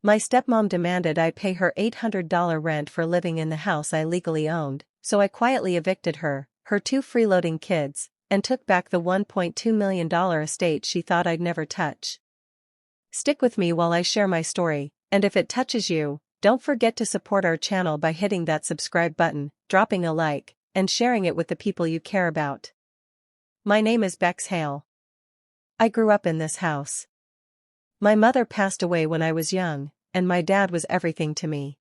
My stepmom demanded I pay her $800 rent for living in the house I legally owned, so I quietly evicted her, her 2 freeloading kids, and took back the $1.2 million estate she thought I'd never touch. Stick with me while I share my story, and if it touches you, don't forget to support our channel by hitting that subscribe button, dropping a like, and sharing it with the people you care about. My name is Bex Hale. I grew up in this house. My mother passed away when I was young, and my dad was everything to me.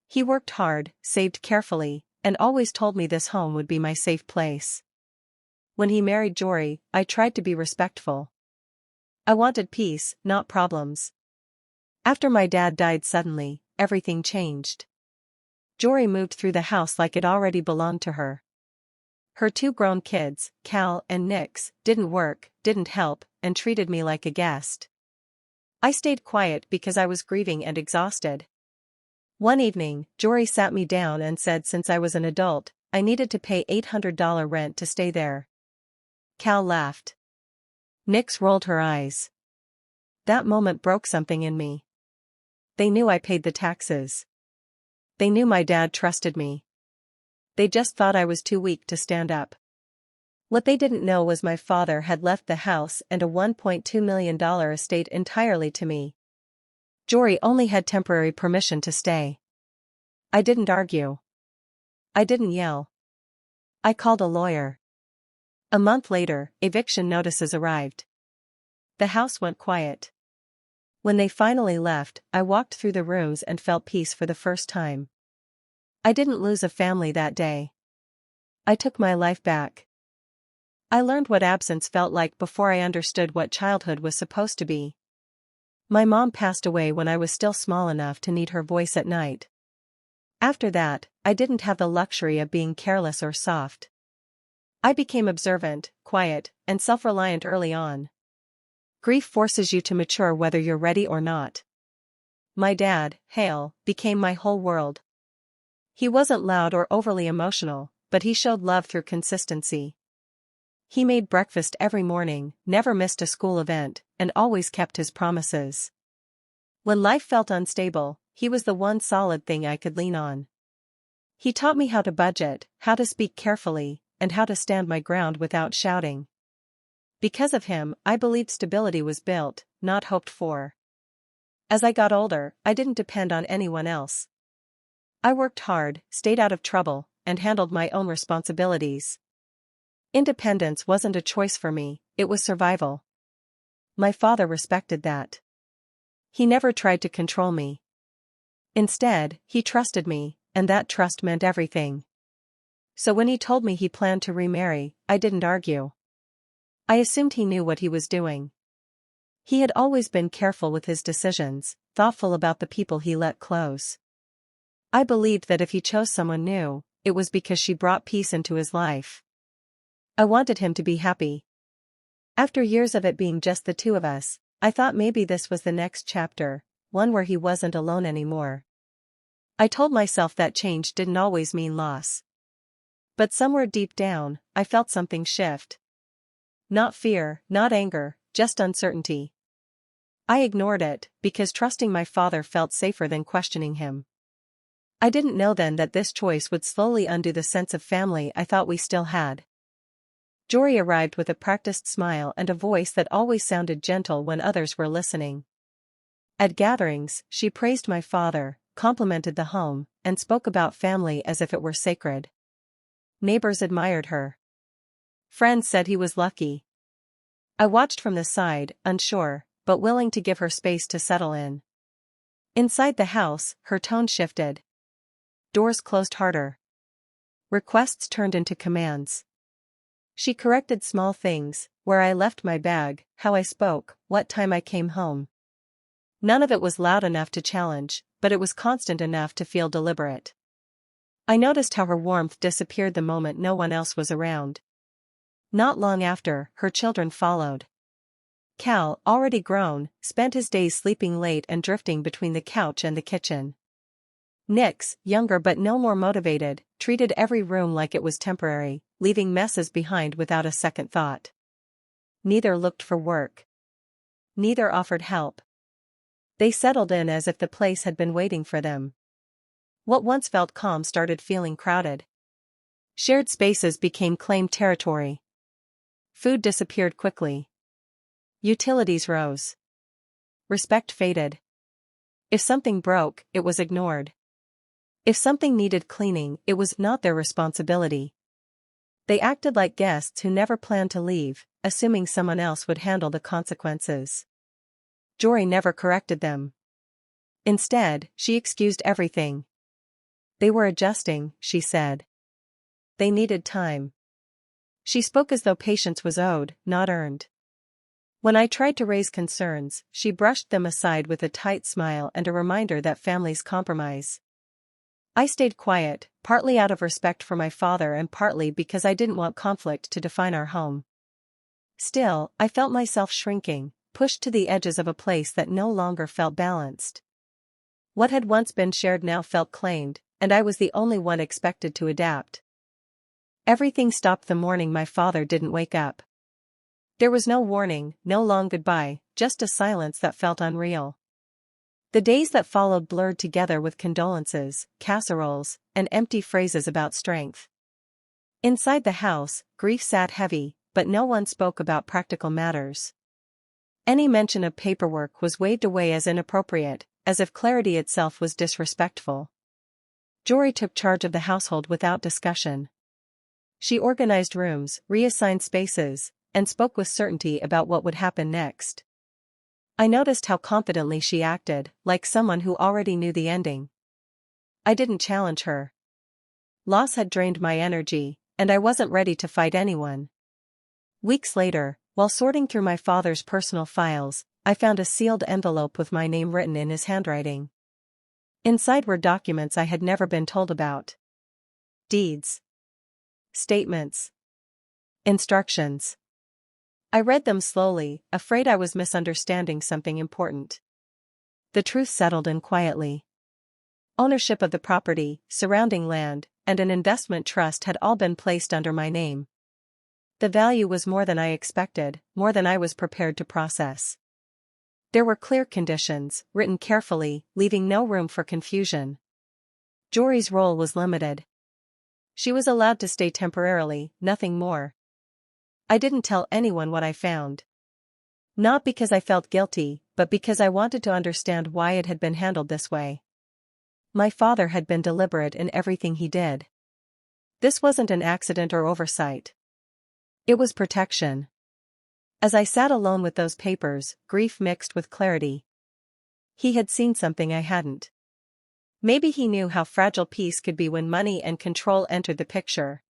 He worked hard, saved carefully, and always told me this home would be my safe place. When he married Jory, I tried to be respectful. I wanted peace, not problems. After my dad died suddenly, everything changed. Jory moved through the house like it already belonged to her. Her 2 grown kids, Cal and Nix, didn't work, didn't help, and treated me like a guest. I stayed quiet because I was grieving and exhausted. One evening, Jory sat me down and said since I was an adult, I needed to pay $800 rent to stay there. Cal laughed. Nix rolled her eyes. That moment broke something in me. They knew I paid the taxes. They knew my dad trusted me. They just thought I was too weak to stand up. What they didn't know was my father had left the house and a $1.2 million estate entirely to me. Jory only had temporary permission to stay. I didn't argue. I didn't yell. I called a lawyer. A month later, eviction notices arrived. The house went quiet. When they finally left, I walked through the rooms and felt peace for the first time. I didn't lose a family that day. I took my life back. I learned what absence felt like before I understood what childhood was supposed to be. My mom passed away when I was still small enough to need her voice at night. After that, I didn't have the luxury of being careless or soft. I became observant, quiet, and self-reliant early on. Grief forces you to mature whether you're ready or not. My dad, Hale, became my whole world. He wasn't loud or overly emotional, but he showed love through consistency. He made breakfast every morning, never missed a school event, and always kept his promises. When life felt unstable, he was the one solid thing I could lean on. He taught me how to budget, how to speak carefully, and how to stand my ground without shouting. Because of him, I believed stability was built, not hoped for. As I got older, I didn't depend on anyone else. I worked hard, stayed out of trouble, and handled my own responsibilities. Independence wasn't a choice for me, it was survival. My father respected that. He never tried to control me. Instead, he trusted me, and that trust meant everything. So when he told me he planned to remarry, I didn't argue. I assumed he knew what he was doing. He had always been careful with his decisions, thoughtful about the people he let close. I believed that if he chose someone new, it was because she brought peace into his life. I wanted him to be happy. After years of it being just the 2 of us, I thought maybe this was the next chapter, one where he wasn't alone anymore. I told myself that change didn't always mean loss. But somewhere deep down, I felt something shift. Not fear, not anger, just uncertainty. I ignored it, because trusting my father felt safer than questioning him. I didn't know then that this choice would slowly undo the sense of family I thought we still had. Jory arrived with a practiced smile and a voice that always sounded gentle when others were listening. At gatherings, she praised my father, complimented the home, and spoke about family as if it were sacred. Neighbors admired her. Friends said he was lucky. I watched from the side, unsure, but willing to give her space to settle in. Inside the house, her tone shifted. Doors closed harder. Requests turned into commands. She corrected small things, where I left my bag, how I spoke, what time I came home. None of it was loud enough to challenge, but it was constant enough to feel deliberate. I noticed how her warmth disappeared the moment no one else was around. Not long after, her children followed. Cal, already grown, spent his days sleeping late and drifting between the couch and the kitchen. Nix, younger but no more motivated, treated every room like it was temporary, leaving messes behind without a second thought. Neither looked for work. Neither offered help. They settled in as if the place had been waiting for them. What once felt calm started feeling crowded. Shared spaces became claimed territory. Food disappeared quickly. Utilities rose. Respect faded. If something broke, it was ignored. If something needed cleaning, it was not their responsibility. They acted like guests who never planned to leave, assuming someone else would handle the consequences. Jory never corrected them. Instead, she excused everything. They were adjusting, she said. They needed time. She spoke as though patience was owed, not earned. When I tried to raise concerns, she brushed them aside with a tight smile and a reminder that families compromise. I stayed quiet, partly out of respect for my father and partly because I didn't want conflict to define our home. Still, I felt myself shrinking, pushed to the edges of a place that no longer felt balanced. What had once been shared now felt claimed, and I was the only one expected to adapt. Everything stopped the morning my father didn't wake up. There was no warning, no long goodbye, just a silence that felt unreal. The days that followed blurred together with condolences, casseroles, and empty phrases about strength. Inside the house, grief sat heavy, but no one spoke about practical matters. Any mention of paperwork was waved away as inappropriate, as if clarity itself was disrespectful. Jory took charge of the household without discussion. She organized rooms, reassigned spaces, and spoke with certainty about what would happen next. I noticed how confidently she acted, like someone who already knew the ending. I didn't challenge her. Loss had drained my energy, and I wasn't ready to fight anyone. Weeks later, while sorting through my father's personal files, I found a sealed envelope with my name written in his handwriting. Inside were documents I had never been told about. Deeds. Statements. Instructions. I read them slowly, afraid I was misunderstanding something important. The truth settled in quietly. Ownership of the property, surrounding land, and an investment trust had all been placed under my name. The value was more than I expected, more than I was prepared to process. There were clear conditions, written carefully, leaving no room for confusion. Jory's role was limited. She was allowed to stay temporarily, nothing more. I didn't tell anyone what I found. Not because I felt guilty, but because I wanted to understand why it had been handled this way. My father had been deliberate in everything he did. This wasn't an accident or oversight. It was protection. As I sat alone with those papers, grief mixed with clarity. He had seen something I hadn't. Maybe he knew how fragile peace could be when money and control entered the picture.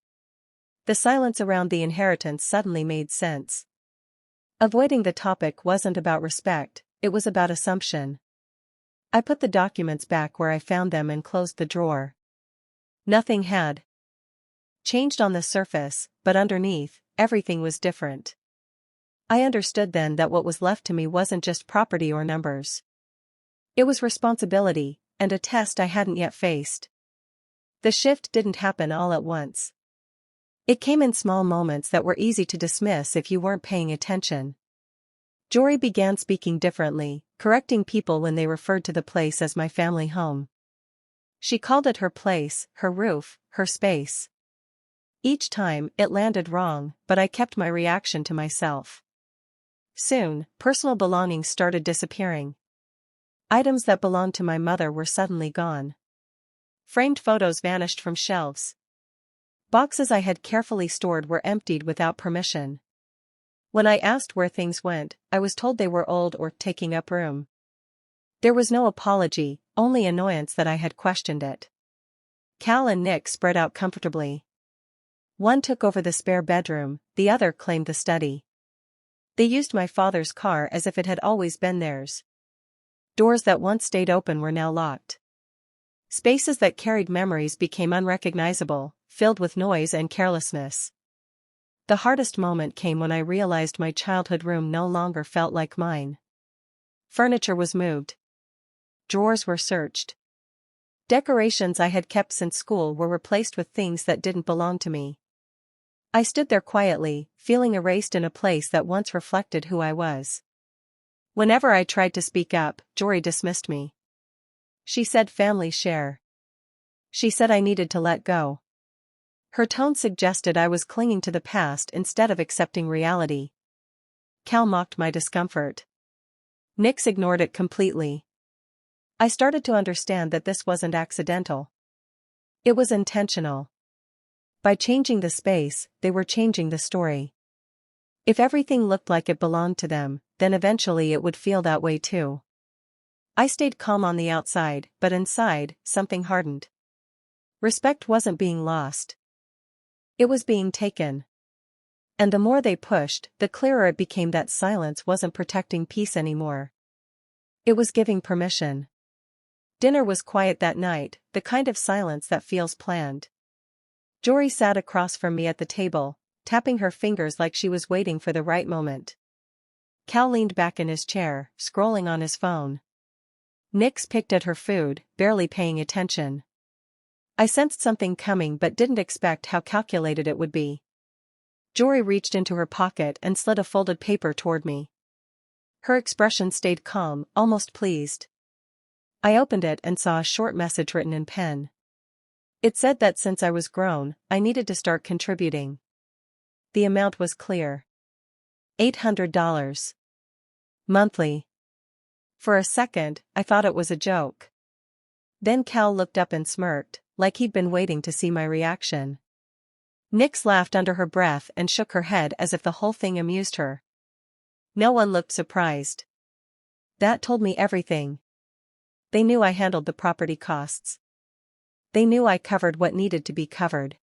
The silence around the inheritance suddenly made sense. Avoiding the topic wasn't about respect, it was about assumption. I put the documents back where I found them and closed the drawer. Nothing had changed on the surface, but underneath, everything was different. I understood then that what was left to me wasn't just property or numbers. It was responsibility, and a test I hadn't yet faced. The shift didn't happen all at once. It came in small moments that were easy to dismiss if you weren't paying attention. Jory began speaking differently, correcting people when they referred to the place as my family home. She called it her place, her roof, her space. Each time, it landed wrong, but I kept my reaction to myself. Soon, personal belongings started disappearing. Items that belonged to my mother were suddenly gone. Framed photos vanished from shelves. Boxes I had carefully stored were emptied without permission. When I asked where things went, I was told they were old or taking up room. There was no apology, only annoyance that I had questioned it. Cal and Nick spread out comfortably. One took over the spare bedroom, the other claimed the study. They used my father's car as if it had always been theirs. Doors that once stayed open were now locked. Spaces that carried memories became unrecognizable, filled with noise and carelessness. The hardest moment came when I realized my childhood room no longer felt like mine. Furniture was moved. Drawers were searched. Decorations I had kept since school were replaced with things that didn't belong to me. I stood there quietly, feeling erased in a place that once reflected who I was. Whenever I tried to speak up, Jory dismissed me. She said family share. She said I needed to let go. Her tone suggested I was clinging to the past instead of accepting reality. Cal mocked my discomfort. Nix ignored it completely. I started to understand that this wasn't accidental. It was intentional. By changing the space, they were changing the story. If everything looked like it belonged to them, then eventually it would feel that way too. I stayed calm on the outside, but inside, something hardened. Respect wasn't being lost. It was being taken. And the more they pushed, the clearer it became that silence wasn't protecting peace anymore. It was giving permission. Dinner was quiet that night, the kind of silence that feels planned. Jory sat across from me at the table, tapping her fingers like she was waiting for the right moment. Cal leaned back in his chair, scrolling on his phone. Nix picked at her food, barely paying attention. I sensed something coming but didn't expect how calculated it would be. Jory reached into her pocket and slid a folded paper toward me. Her expression stayed calm, almost pleased. I opened it and saw a short message written in pen. It said that since I was grown, I needed to start contributing. The amount was clear. $800. Monthly. For a second, I thought it was a joke. Then Cal looked up and smirked, like he'd been waiting to see my reaction. Nix laughed under her breath and shook her head as if the whole thing amused her. No one looked surprised. That told me everything. They knew I handled the property costs. They knew I covered what needed to be covered.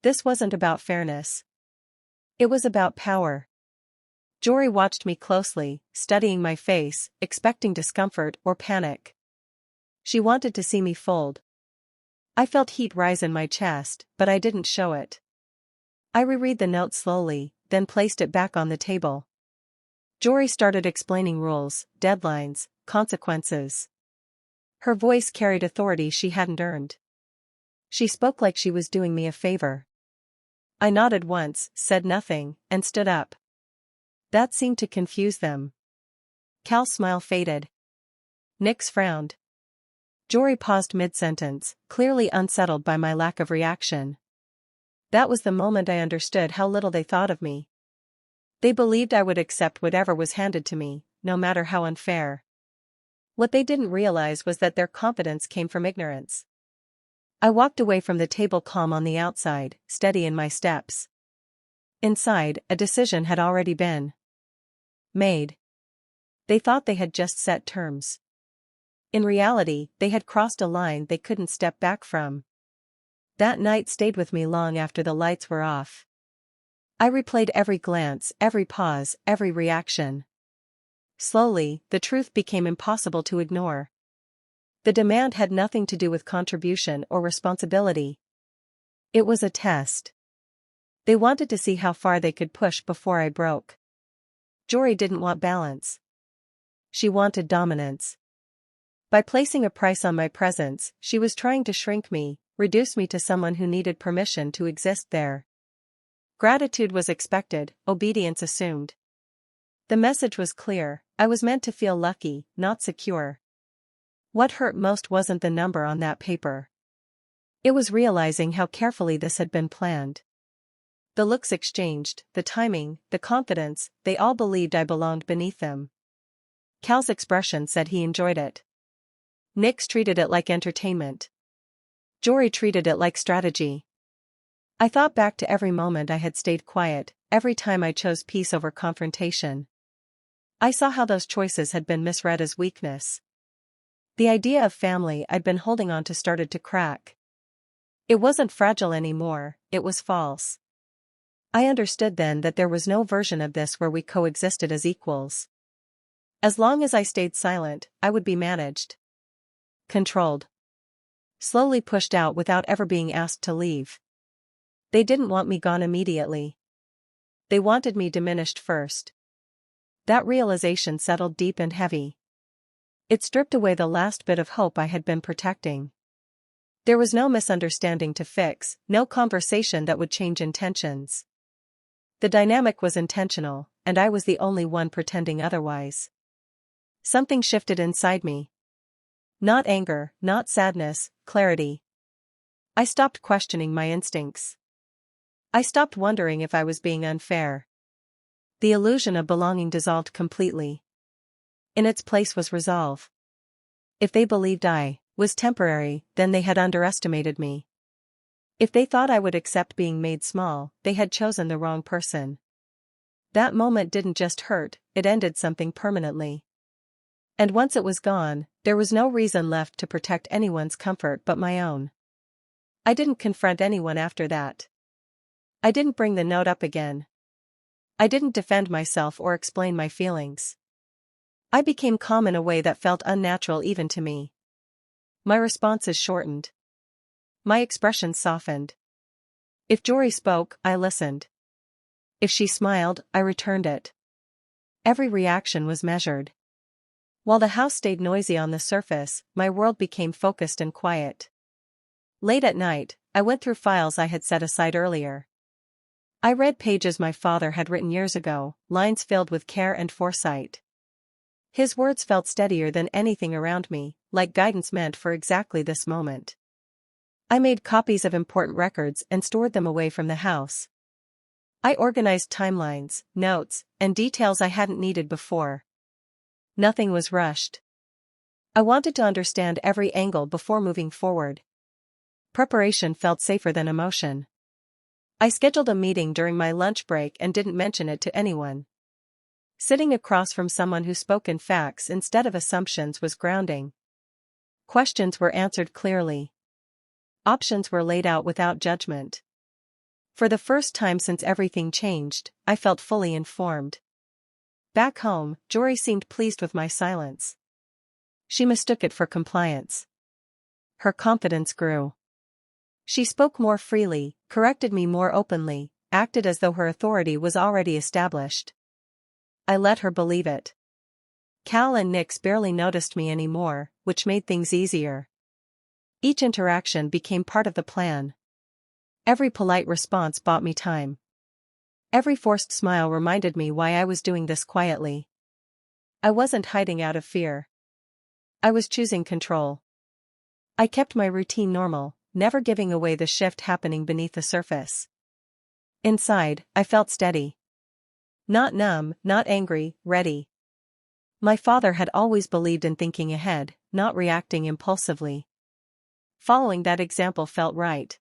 This wasn't about fairness. It was about power. Jory watched me closely, studying my face, expecting discomfort or panic. She wanted to see me fold. I felt heat rise in my chest, but I didn't show it. I reread the note slowly, then placed it back on the table. Jory started explaining rules, deadlines, consequences. Her voice carried authority she hadn't earned. She spoke like she was doing me a favor. I nodded once, said nothing, and stood up. That seemed to confuse them. Cal's smile faded. Nix frowned. Jory paused mid-sentence, clearly unsettled by my lack of reaction. That was the moment I understood how little they thought of me. They believed I would accept whatever was handed to me, no matter how unfair. What they didn't realize was that their confidence came from ignorance. I walked away from the table calm on the outside, steady in my steps. Inside, a decision had already been made. They thought they had just set terms. In reality, they had crossed a line they couldn't step back from. That night stayed with me long after the lights were off. I replayed every glance, every pause, every reaction. Slowly, the truth became impossible to ignore. The demand had nothing to do with contribution or responsibility. It was a test. They wanted to see how far they could push before I broke. Jory didn't want balance. She wanted dominance. By placing a price on my presence, she was trying to shrink me, reduce me to someone who needed permission to exist there. Gratitude was expected, obedience assumed. The message was clear: I was meant to feel lucky, not secure. What hurt most wasn't the number on that paper. It was realizing how carefully this had been planned. The looks exchanged, the timing, the confidence, they all believed I belonged beneath them. Cal's expression said he enjoyed it. Nix treated it like entertainment. Jory treated it like strategy. I thought back to every moment I had stayed quiet, every time I chose peace over confrontation. I saw how those choices had been misread as weakness. The idea of family I'd been holding on to started to crack. It wasn't fragile anymore, it was false. I understood then that there was no version of this where we coexisted as equals. As long as I stayed silent, I would be managed. Controlled. Slowly pushed out without ever being asked to leave. They didn't want me gone immediately. They wanted me diminished first. That realization settled deep and heavy. It stripped away the last bit of hope I had been protecting. There was no misunderstanding to fix, no conversation that would change intentions. The dynamic was intentional, and I was the only one pretending otherwise. Something shifted inside me. Not anger, not sadness, clarity. I stopped questioning my instincts. I stopped wondering if I was being unfair. The illusion of belonging dissolved completely. In its place was resolve. If they believed I was temporary, then they had underestimated me. If they thought I would accept being made small, they had chosen the wrong person. That moment didn't just hurt, it ended something permanently. And once it was gone, there was no reason left to protect anyone's comfort but my own. I didn't confront anyone after that. I didn't bring the note up again. I didn't defend myself or explain my feelings. I became calm in a way that felt unnatural even to me. My responses shortened. My expressions softened. If Jory spoke, I listened. If she smiled, I returned it. Every reaction was measured. While the house stayed noisy on the surface, my world became focused and quiet. Late at night, I went through files I had set aside earlier. I read pages my father had written years ago, lines filled with care and foresight. His words felt steadier than anything around me, like guidance meant for exactly this moment. I made copies of important records and stored them away from the house. I organized timelines, notes, and details I hadn't needed before. Nothing was rushed. I wanted to understand every angle before moving forward. Preparation felt safer than emotion. I scheduled a meeting during my lunch break and didn't mention it to anyone. Sitting across from someone who spoke in facts instead of assumptions was grounding. Questions were answered clearly. Options were laid out without judgment. For the first time since everything changed, I felt fully informed. Back home, Jory seemed pleased with my silence. She mistook it for compliance. Her confidence grew. She spoke more freely, corrected me more openly, acted as though her authority was already established. I let her believe it. Cal and Nix barely noticed me anymore, which made things easier. Each interaction became part of the plan. Every polite response bought me time. Every forced smile reminded me why I was doing this quietly. I wasn't hiding out of fear. I was choosing control. I kept my routine normal, never giving away the shift happening beneath the surface. Inside, I felt steady. Not numb, not angry, ready. My father had always believed in thinking ahead, not reacting impulsively. Following that example felt right.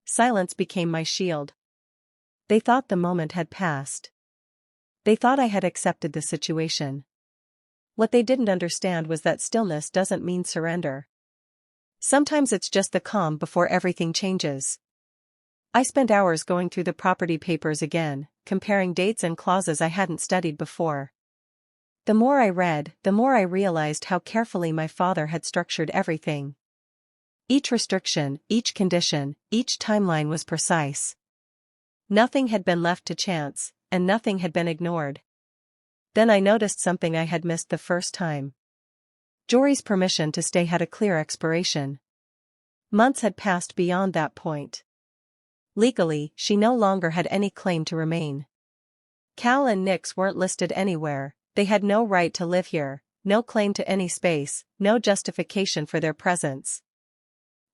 Silence became my shield. They thought the moment had passed. They thought I had accepted the situation. What they didn't understand was that stillness doesn't mean surrender. Sometimes it's just the calm before everything changes. I spent hours going through the property papers again, comparing dates and clauses I hadn't studied before. The more I read, the more I realized how carefully my father had structured everything. Each restriction, each condition, each timeline was precise. Nothing had been left to chance, and nothing had been ignored. Then I noticed something I had missed the first time. Jory's permission to stay had a clear expiration. Months had passed beyond that point. Legally, she no longer had any claim to remain. Cal and Nix weren't listed anywhere, they had no right to live here, no claim to any space, no justification for their presence.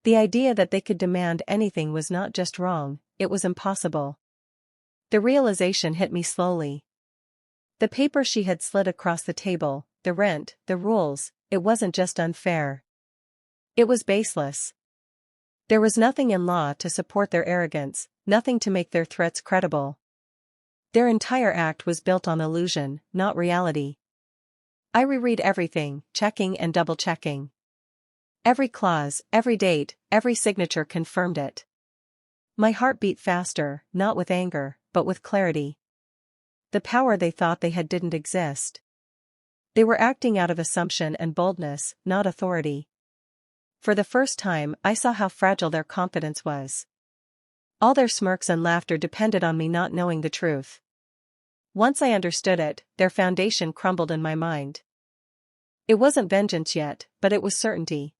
The idea that they could demand anything was not just wrong, it was impossible. The realization hit me slowly. The paper she had slid across the table, the rent, the rules, it wasn't just unfair. It was baseless. There was nothing in law to support their arrogance, nothing to make their threats credible. Their entire act was built on illusion, not reality. I reread everything, checking and double-checking. Every clause, every date, every signature confirmed it. My heart beat faster, not with anger, but with clarity. The power they thought they had didn't exist. They were acting out of assumption and boldness, not authority. For the first time, I saw how fragile their confidence was. All their smirks and laughter depended on me not knowing the truth. Once I understood it, their foundation crumbled in my mind. It wasn't vengeance yet, but it was certainty.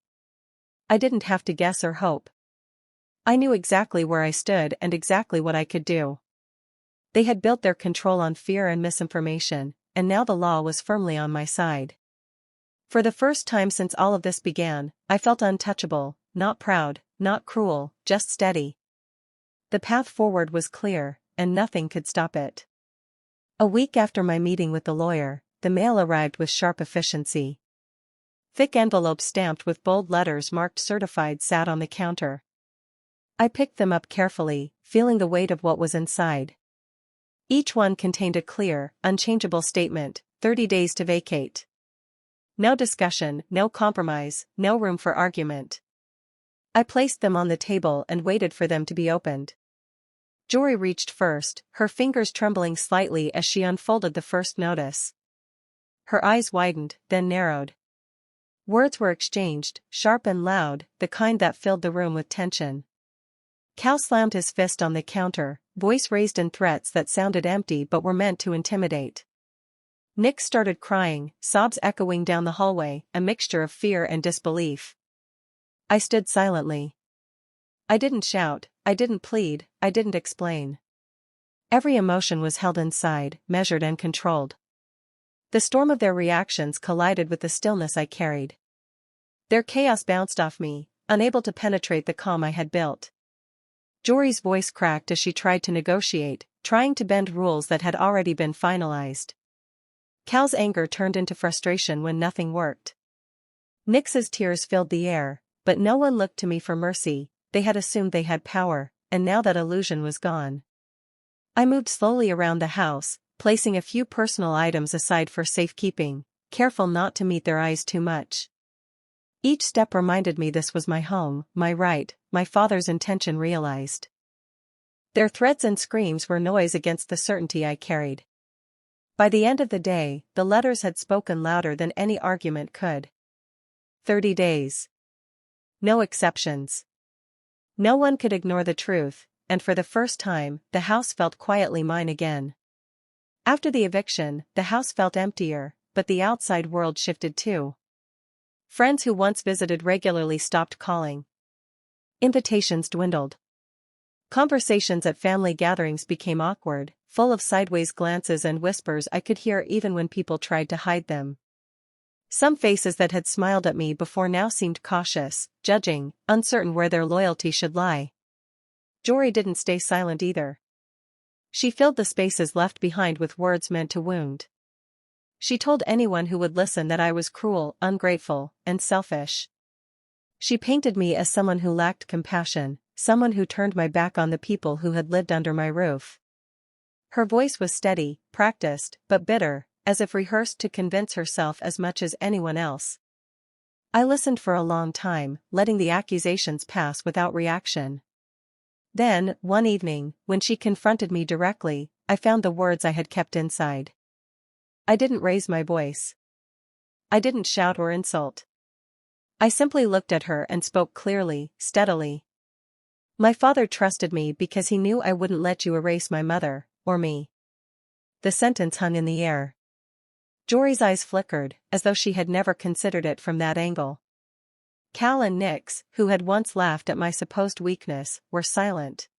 I didn't have to guess or hope. I knew exactly where I stood and exactly what I could do. They had built their control on fear and misinformation, and now the law was firmly on my side. For the first time since all of this began, I felt untouchable, not proud, not cruel, just steady. The path forward was clear, and nothing could stop it. A week after my meeting with the lawyer, the mail arrived with sharp efficiency. Thick envelopes stamped with bold letters marked certified sat on the counter. I picked them up carefully, feeling the weight of what was inside. Each one contained a clear, unchangeable statement: 30 days to vacate. No discussion, no compromise, no room for argument. I placed them on the table and waited for them to be opened. Jory reached first, her fingers trembling slightly as she unfolded the first notice. Her eyes widened, then narrowed. Words were exchanged, sharp and loud, the kind that filled the room with tension. Cal slammed his fist on the counter, voice raised in threats that sounded empty but were meant to intimidate. Nick started crying, sobs echoing down the hallway, a mixture of fear and disbelief. I stood silently. I didn't shout, I didn't plead, I didn't explain. Every emotion was held inside, measured and controlled. The storm of their reactions collided with the stillness I carried. Their chaos bounced off me, unable to penetrate the calm I had built. Jory's voice cracked as she tried to negotiate, trying to bend rules that had already been finalized. Cal's anger turned into frustration when nothing worked. Nix's tears filled the air, but no one looked to me for mercy. They had assumed they had power, and now that illusion was gone. I moved slowly around the house, placing a few personal items aside for safekeeping, careful not to meet their eyes too much. Each step reminded me this was my home, my right, my father's intention realized. Their threats and screams were noise against the certainty I carried. By the end of the day, the letters had spoken louder than any argument could. 30 days. No exceptions. No one could ignore the truth, and for the first time, the house felt quietly mine again. After the eviction, the house felt emptier, but the outside world shifted too. Friends who once visited regularly stopped calling. Invitations dwindled. Conversations at family gatherings became awkward, full of sideways glances and whispers I could hear even when people tried to hide them. Some faces that had smiled at me before now seemed cautious, judging, uncertain where their loyalty should lie. Jory didn't stay silent either. She filled the spaces left behind with words meant to wound. She told anyone who would listen that I was cruel, ungrateful, and selfish. She painted me as someone who lacked compassion, someone who turned my back on the people who had lived under my roof. Her voice was steady, practiced, but bitter, as if rehearsed to convince herself as much as anyone else. I listened for a long time, letting the accusations pass without reaction. Then, one evening, when she confronted me directly, I found the words I had kept inside. I didn't raise my voice. I didn't shout or insult. I simply looked at her and spoke clearly, steadily. My father trusted me because he knew I wouldn't let you erase my mother, or me. The sentence hung in the air. Jory's eyes flickered, as though she had never considered it from that angle. Cal and Nix, who had once laughed at my supposed weakness, were silent.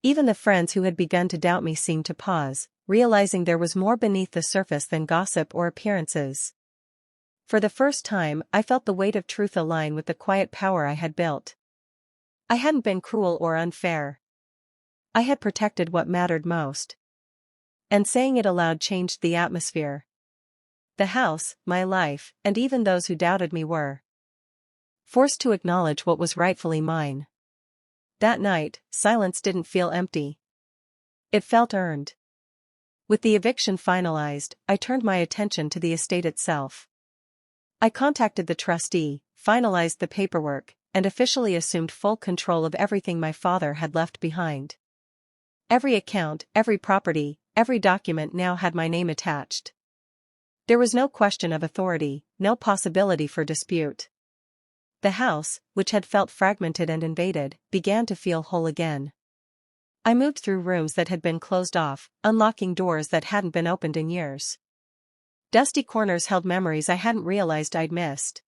Even the friends who had begun to doubt me seemed to pause, realizing there was more beneath the surface than gossip or appearances. For the first time, I felt the weight of truth align with the quiet power I had built. I hadn't been cruel or unfair. I had protected what mattered most. And saying it aloud changed the atmosphere. The house, my life, and even those who doubted me were forced to acknowledge what was rightfully mine. That night, silence didn't feel empty. It felt earned. With the eviction finalized, I turned my attention to the estate itself. I contacted the trustee, finalized the paperwork, and officially assumed full control of everything my father had left behind. Every account, every property, every document now had my name attached. There was no question of authority, no possibility for dispute. The house, which had felt fragmented and invaded, began to feel whole again. I moved through rooms that had been closed off, unlocking doors that hadn't been opened in years. Dusty corners held memories I hadn't realized I'd missed.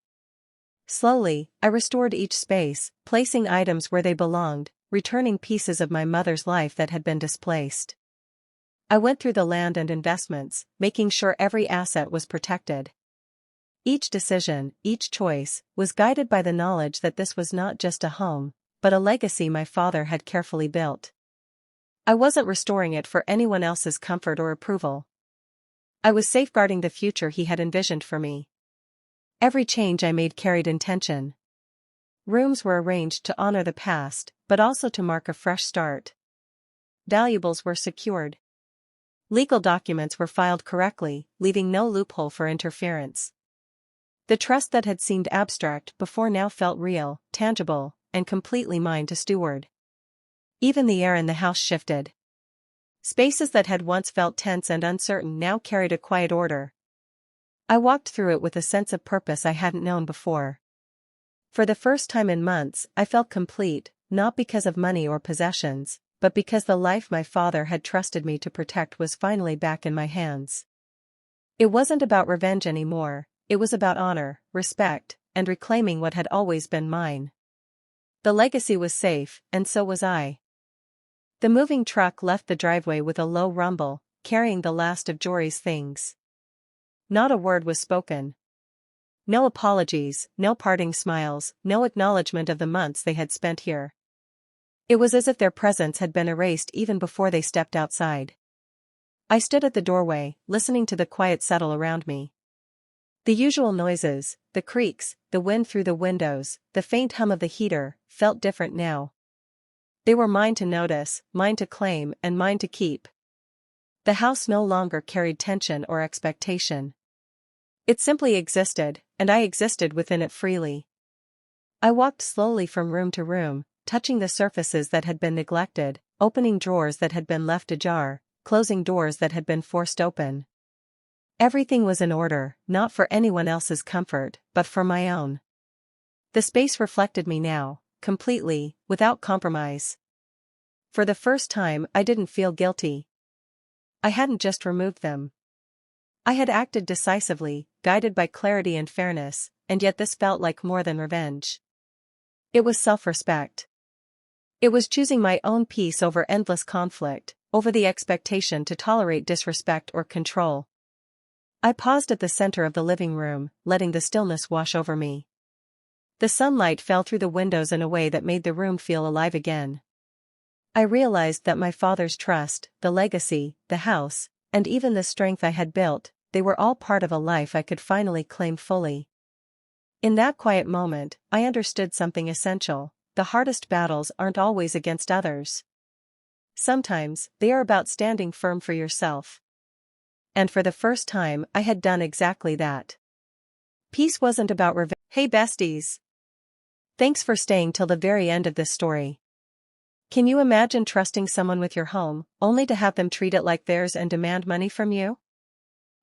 Slowly, I restored each space, placing items where they belonged, returning pieces of my mother's life that had been displaced. I went through the land and investments, making sure every asset was protected. Each decision, each choice, was guided by the knowledge that this was not just a home, but a legacy my father had carefully built. I wasn't restoring it for anyone else's comfort or approval. I was safeguarding the future he had envisioned for me. Every change I made carried intention. Rooms were arranged to honor the past, but also to mark a fresh start. Valuables were secured. Legal documents were filed correctly, leaving no loophole for interference. The trust that had seemed abstract before now felt real, tangible, and completely mine to steward. Even the air in the house shifted. Spaces that had once felt tense and uncertain now carried a quiet order. I walked through it with a sense of purpose I hadn't known before. For the first time in months, I felt complete, not because of money or possessions, but because the life my father had trusted me to protect was finally back in my hands. It wasn't about revenge anymore, it was about honor, respect, and reclaiming what had always been mine. The legacy was safe, and so was I. The moving truck left the driveway with a low rumble, carrying the last of Jory's things. Not a word was spoken. No apologies, no parting smiles, no acknowledgement of the months they had spent here. It was as if their presence had been erased even before they stepped outside. I stood at the doorway, listening to the quiet settle around me. The usual noises, the creaks, the wind through the windows, the faint hum of the heater, felt different now. They were mine to notice, mine to claim, and mine to keep. The house no longer carried tension or expectation. It simply existed, and I existed within it freely. I walked slowly from room to room, touching the surfaces that had been neglected, opening drawers that had been left ajar, closing doors that had been forced open. Everything was in order, not for anyone else's comfort, but for my own. The space reflected me now, completely, without compromise. For the first time, I didn't feel guilty. I hadn't just removed them. I had acted decisively, guided by clarity and fairness, and yet this felt like more than revenge. It was self-respect. It was choosing my own peace over endless conflict, over the expectation to tolerate disrespect or control. I paused at the center of the living room, letting the stillness wash over me. The sunlight fell through the windows in a way that made the room feel alive again. I realized that my father's trust, the legacy, the house, and even the strength I had built, they were all part of a life I could finally claim fully. In that quiet moment, I understood something essential: the hardest battles aren't always against others. Sometimes, they are about standing firm for yourself. And for the first time, I had done exactly that. Peace wasn't about revenge. Hey besties! Thanks for staying till the very end of this story. Can you imagine trusting someone with your home, only to have them treat it like theirs and demand money from you?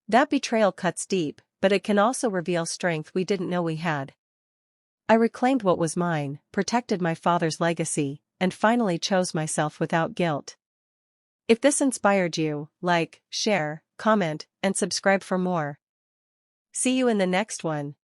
That betrayal cuts deep, but it can also reveal strength we didn't know we had. I reclaimed what was mine, protected my father's legacy, and finally chose myself without guilt. If this inspired you, like, share, comment, and subscribe for more. See you in the next one.